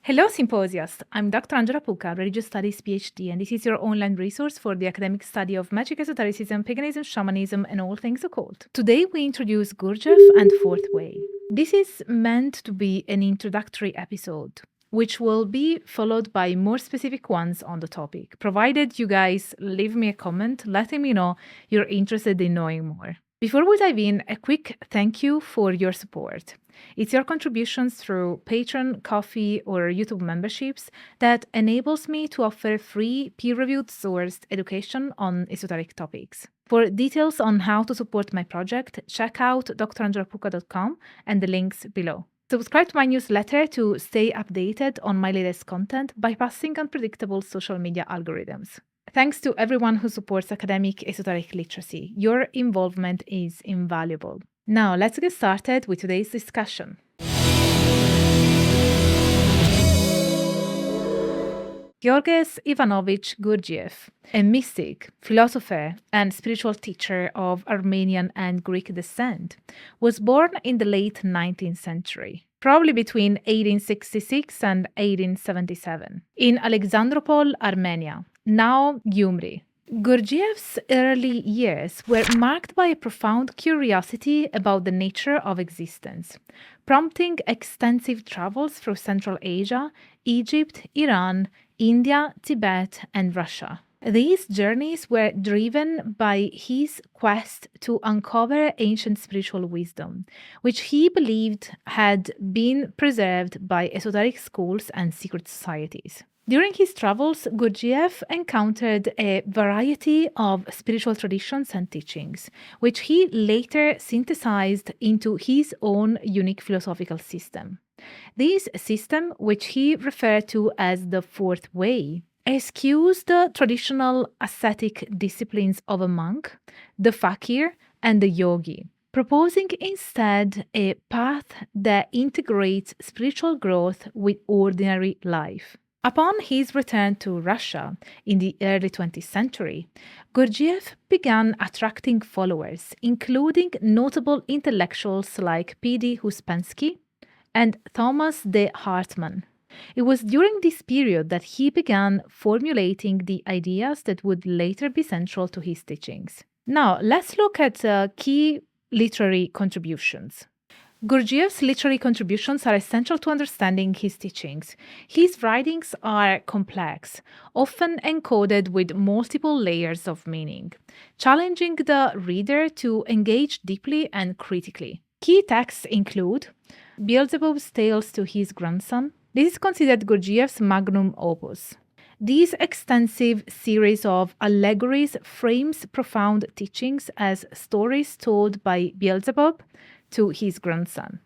Hello, Symposiast. I'm Dr. Angela Puca, Religious Studies PhD, and this is your online resource for the academic study of magic, esotericism, paganism, shamanism, and all things occult. Today, we introduce Gurdjieff and Fourth Way. This is meant to be an introductory episode, which will be followed by more specific ones on the topic, provided you guys leave me a comment letting me know you're interested in knowing more. Before we dive in, a quick thank you for your support. It's your contributions through Patreon, Ko-fi, or YouTube memberships that enables me to offer free, peer-reviewed sourced education on esoteric topics. For details on how to support my project, check out drangelapuca.com and the links below. Subscribe to my newsletter to stay updated on my latest content, bypassing unpredictable social media algorithms. Thanks to everyone who supports academic esoteric literacy. Your involvement is invaluable. Now, let's get started with today's discussion. Georges Ivanovich Gurdjieff, a mystic, philosopher, and spiritual teacher of Armenian and Greek descent, was born in the late 19th century, probably between 1866 and 1877, in Alexandropol, Armenia, now Gyumri. Gurdjieff's early years were marked by a profound curiosity about the nature of existence, prompting extensive travels through Central Asia, Egypt, Iran, India, Tibet, and Russia. These journeys were driven by his quest to uncover ancient spiritual wisdom, which he believed had been preserved by esoteric schools and secret societies. During his travels, Gurdjieff encountered a variety of spiritual traditions and teachings, which he later synthesized into his own unique philosophical system. This system, which he referred to as the Fourth Way, eschews the traditional ascetic disciplines of a monk, the fakir, and the yogi, proposing instead a path that integrates spiritual growth with ordinary life. Upon his return to Russia in the early 20th century, Gurdjieff began attracting followers, including notable intellectuals like P.D. Uspensky and Thomas de Hartmann. It was during this period that he began formulating the ideas that would later be central to his teachings. Now, let's look at key literary contributions. Gurdjieff's literary contributions are essential to understanding his teachings. His writings are complex, often encoded with multiple layers of meaning, challenging the reader to engage deeply and critically. Key texts include Beelzebub's Tales to His Grandson. This is considered Gurdjieff's magnum opus. This extensive series of allegories frames profound teachings as stories told by Beelzebub to his grandson.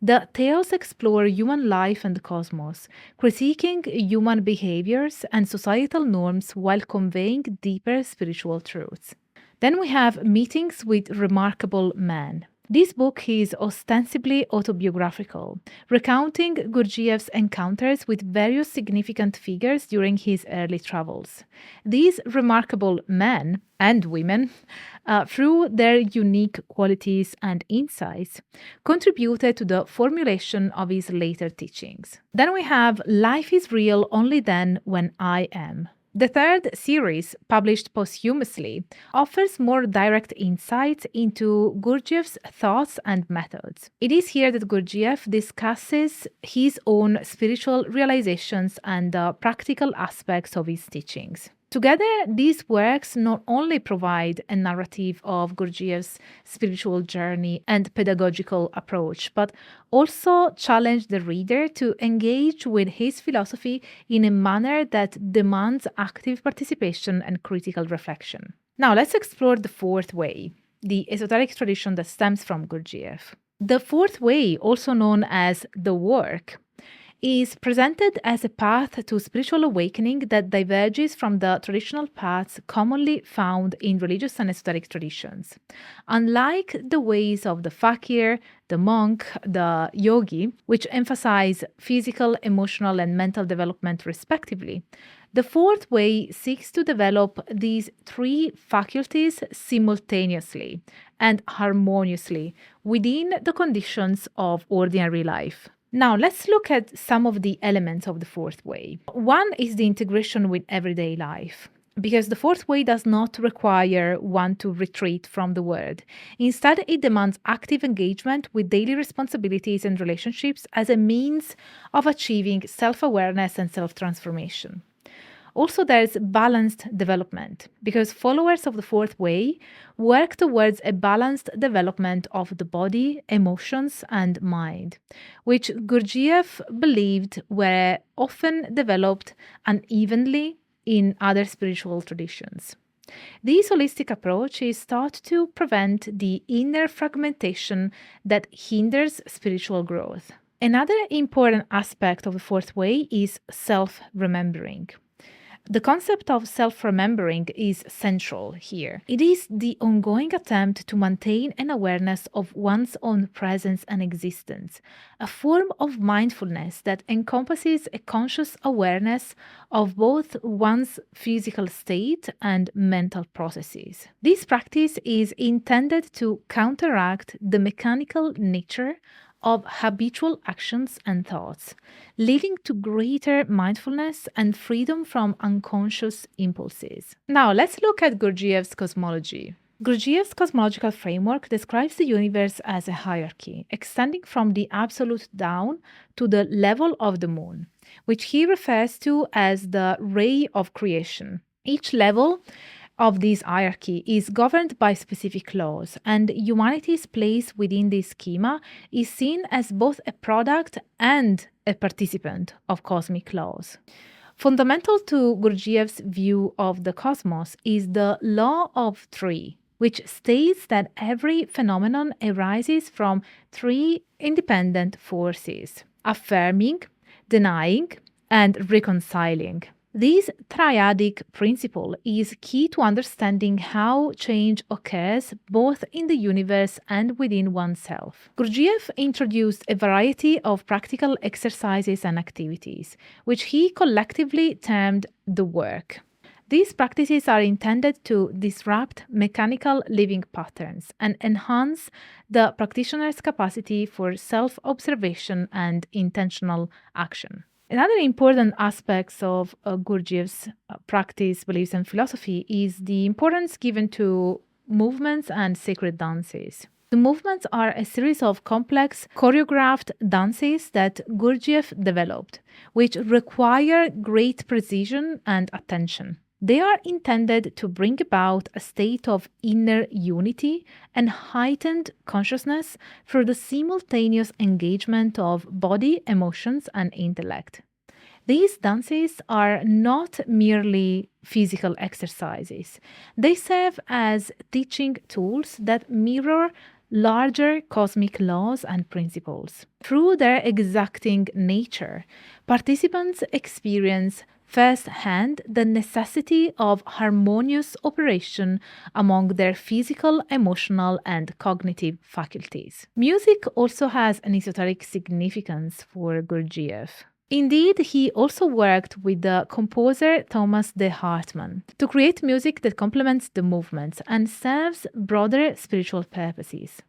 The tales explore human life and the cosmos, critiquing human behaviors and societal norms while conveying deeper spiritual truths. Then we have Meetings with Remarkable Men. This book is ostensibly autobiographical, recounting Gurdjieff's encounters with various significant figures during his early travels. These remarkable men and women, through their unique qualities and insights, contributed to the formulation of his later teachings. Then we have Life is Real Only Then When I Am. The third series, published posthumously, offers more direct insights into Gurdjieff's thoughts and methods. It is here that Gurdjieff discusses his own spiritual realizations and the practical aspects of his teachings. Together, these works not only provide a narrative of Gurdjieff's spiritual journey and pedagogical approach, but also challenge the reader to engage with his philosophy in a manner that demands active participation and critical reflection. Now, let's explore the Fourth Way, the esoteric tradition that stems from Gurdjieff. The Fourth Way, also known as the Work, is presented as a path to spiritual awakening that diverges from the traditional paths commonly found in religious and esoteric traditions. Unlike the ways of the fakir, the monk, the yogi, which emphasize physical, emotional, and mental development respectively, the Fourth Way seeks to develop these three faculties simultaneously and harmoniously within the conditions of ordinary life. Now, let's look at some of the elements of the fourth way. One is the integration with everyday life, because the fourth way does not require one to retreat from the world. Instead, it demands active engagement with daily responsibilities and relationships as a means of achieving self awareness and self transformation. Also, there's balanced development because followers of the fourth way work towards a balanced development of the body, emotions, and mind, which Gurdjieff believed were often developed unevenly in other spiritual traditions. This holistic approach is thought to prevent the inner fragmentation that hinders spiritual growth. Another important aspect of the fourth way is self remembering. The concept of self remembering is central here. It is the ongoing attempt to maintain an awareness of one's own presence and existence, a form of mindfulness that encompasses a conscious awareness of both one's physical state and mental processes. This practice is intended to counteract the mechanical nature of habitual actions and thoughts, leading to greater mindfulness and freedom from unconscious impulses. Now, let's look at Gurdjieff's cosmology. Gurdjieff's cosmological framework describes the universe as a hierarchy, extending from the absolute down to the level of the moon, which he refers to as the ray of creation. Each level of this hierarchy is governed by specific laws, and humanity's place within this schema is seen as both a product and a participant of cosmic laws. Fundamental to Gurdjieff's view of the cosmos is the law of three, which states that every phenomenon arises from three independent forces: affirming, denying, and reconciling. This triadic principle is key to understanding how change occurs both in the universe and within oneself. Gurdjieff introduced a variety of practical exercises and activities, which he collectively termed the work. These practices are intended to disrupt mechanical living patterns and enhance the practitioner's capacity for self-observation and intentional action. Another important aspect of Gurdjieff's practice, beliefs, and philosophy is the importance given to movements and sacred dances. The movements are a series of complex, choreographed dances that Gurdjieff developed, which require great precision and attention. They are intended to bring about a state of inner unity and heightened consciousness through the simultaneous engagement of body, emotions, and intellect. These dances are not merely physical exercises. They serve as teaching tools that mirror larger cosmic laws and principles. Through their exacting nature, participants experience firsthand the necessity of harmonious operation among their physical, emotional, and cognitive faculties. Music also has an esoteric significance for Gurdjieff. Indeed, he also worked with the composer Thomas de Hartmann to create music that complements the movements and serves broader spiritual purposes.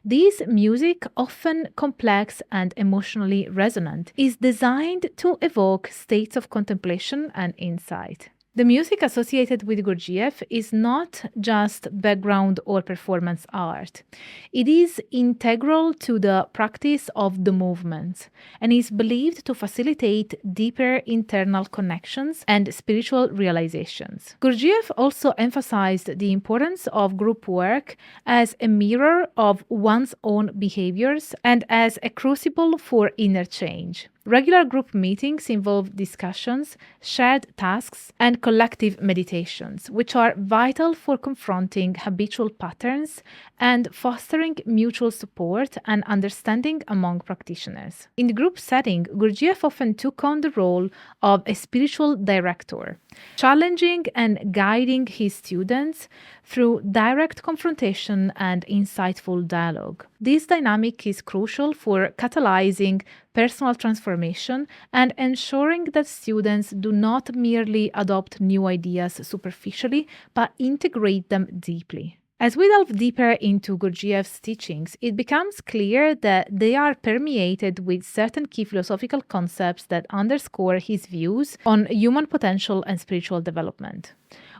This music, often complex and emotionally resonant, is designed to evoke states of contemplation and insight. The music associated with Gurdjieff is not just background or performance art. It is integral to the practice of the movements and is believed to facilitate deeper internal connections and spiritual realizations. Gurdjieff also emphasized the importance of group work as a mirror of one's own behaviors and as a crucible for inner change. Regular group meetings involve discussions, shared tasks, and collective meditations, which are vital for confronting habitual patterns and fostering mutual support and understanding among practitioners. In the group setting, Gurdjieff often took on the role of a spiritual director, challenging and guiding his students through direct confrontation and insightful dialogue. This dynamic is crucial for catalyzing personal transformation and ensuring that students do not merely adopt new ideas superficially, but integrate them deeply. As we delve deeper into Gurdjieff's teachings, it becomes clear that they are permeated with certain key philosophical concepts that underscore his views on human potential and spiritual development.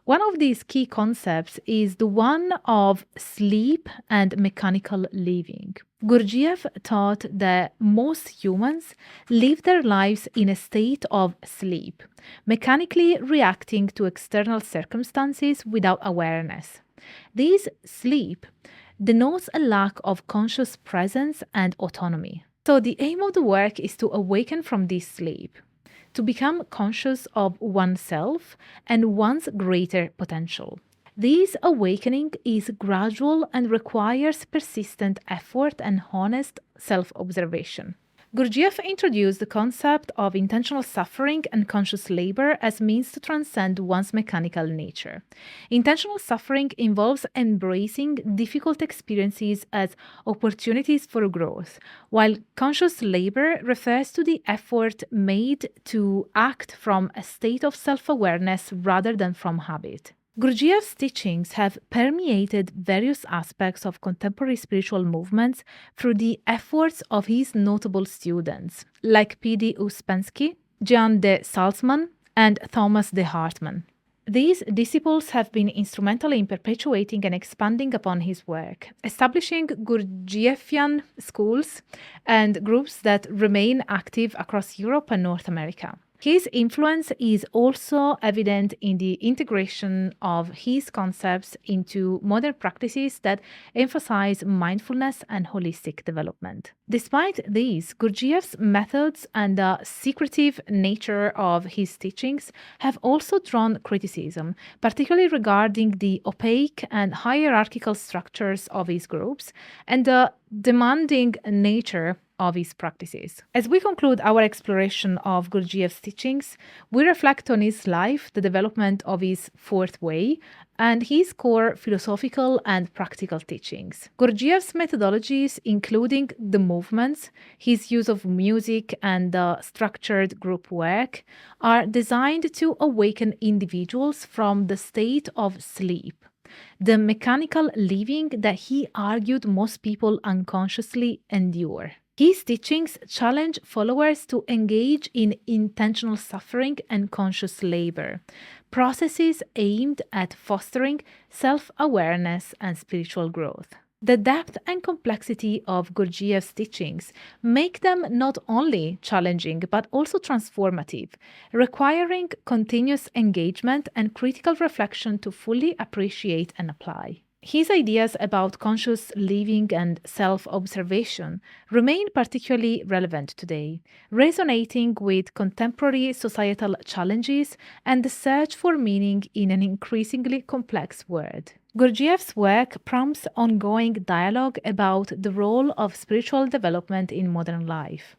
One of these key concepts is the one of sleep and mechanical living. Gurdjieff taught that most humans live their lives in a state of sleep, mechanically reacting to external circumstances without awareness. This sleep denotes a lack of conscious presence and autonomy. So, the aim of the work is to awaken from this sleep, to become conscious of oneself and one's greater potential. This awakening is gradual and requires persistent effort and honest self observation. Gurdjieff introduced the concept of intentional suffering and conscious labor as means to transcend one's mechanical nature. Intentional suffering involves embracing difficult experiences as opportunities for growth, while conscious labor refers to the effort made to act from a state of self-awareness rather than from habit. Gurdjieff's teachings have permeated various aspects of contemporary spiritual movements through the efforts of his notable students, like P.D. Ouspensky, Jean de Salzman, and Thomas de Hartmann. These disciples have been instrumental in perpetuating and expanding upon his work, establishing Gurdjieffian schools and groups that remain active across Europe and North America. His influence is also evident in the integration of his concepts into modern practices that emphasize mindfulness and holistic development. Despite these, Gurdjieff's methods and the secretive nature of his teachings have also drawn criticism, particularly regarding the opaque and hierarchical structures of his groups and the demanding nature of his practices. As we conclude our exploration of Gurdjieff's teachings, we reflect on his life, the development of his fourth way, and his core philosophical and practical teachings. Gurdjieff's methodologies, including the movements, his use of music, and the structured group work, are designed to awaken individuals from the state of sleep, the mechanical living that he argued most people unconsciously endure. His teachings challenge followers to engage in intentional suffering and conscious labor, processes aimed at fostering self-awareness and spiritual growth. The depth and complexity of Gurdjieff's teachings make them not only challenging but also transformative, requiring continuous engagement and critical reflection to fully appreciate and apply. His ideas about conscious living and self-observation remain particularly relevant today, resonating with contemporary societal challenges and the search for meaning in an increasingly complex world. Gurdjieff's work prompts ongoing dialogue about the role of spiritual development in modern life,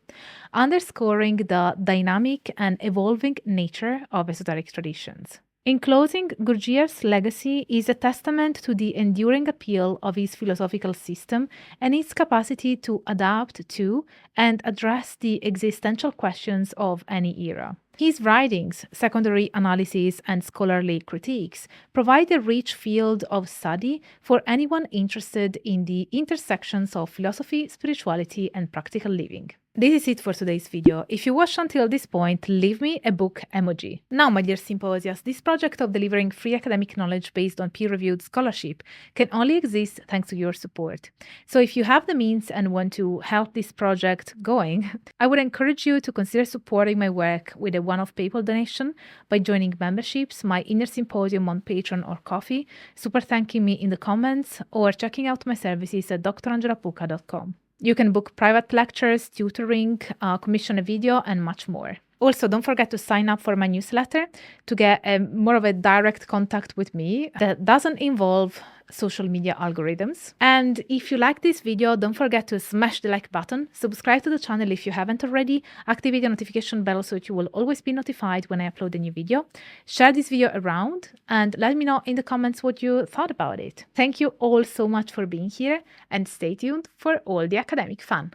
underscoring the dynamic and evolving nature of esoteric traditions. In closing, Gurdjieff's legacy is a testament to the enduring appeal of his philosophical system and its capacity to adapt to and address the existential questions of any era. His writings, secondary analyses, and scholarly critiques provide a rich field of study for anyone interested in the intersections of philosophy, spirituality, and practical living. This is it for today's video. If you watched until this point, leave me a book emoji. Now, my dear Symposias, this project of delivering free academic knowledge based on peer-reviewed scholarship can only exist thanks to your support. So if you have the means and want to help this project going, I would encourage you to consider supporting my work with a one-off PayPal donation by joining memberships, my inner symposium on Patreon or Ko-fi, super thanking me in the comments, or checking out my services at drangelapuka.com. You can book private lectures, tutoring, commission a video, and much more. Also, don't forget to sign up for my newsletter to get more of a direct contact with me that doesn't involve social media algorithms. And if you like this video, don't forget to smash the like button, subscribe to the channel if you haven't already, activate the notification bell so that you will always be notified when I upload a new video, share this video around, and let me know in the comments what you thought about it. Thank you all so much for being here, and stay tuned for all the academic fun.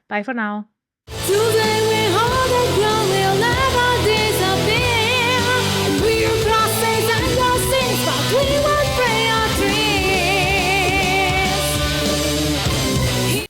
Bye for now. Today we hold the ground, we'll never disappear.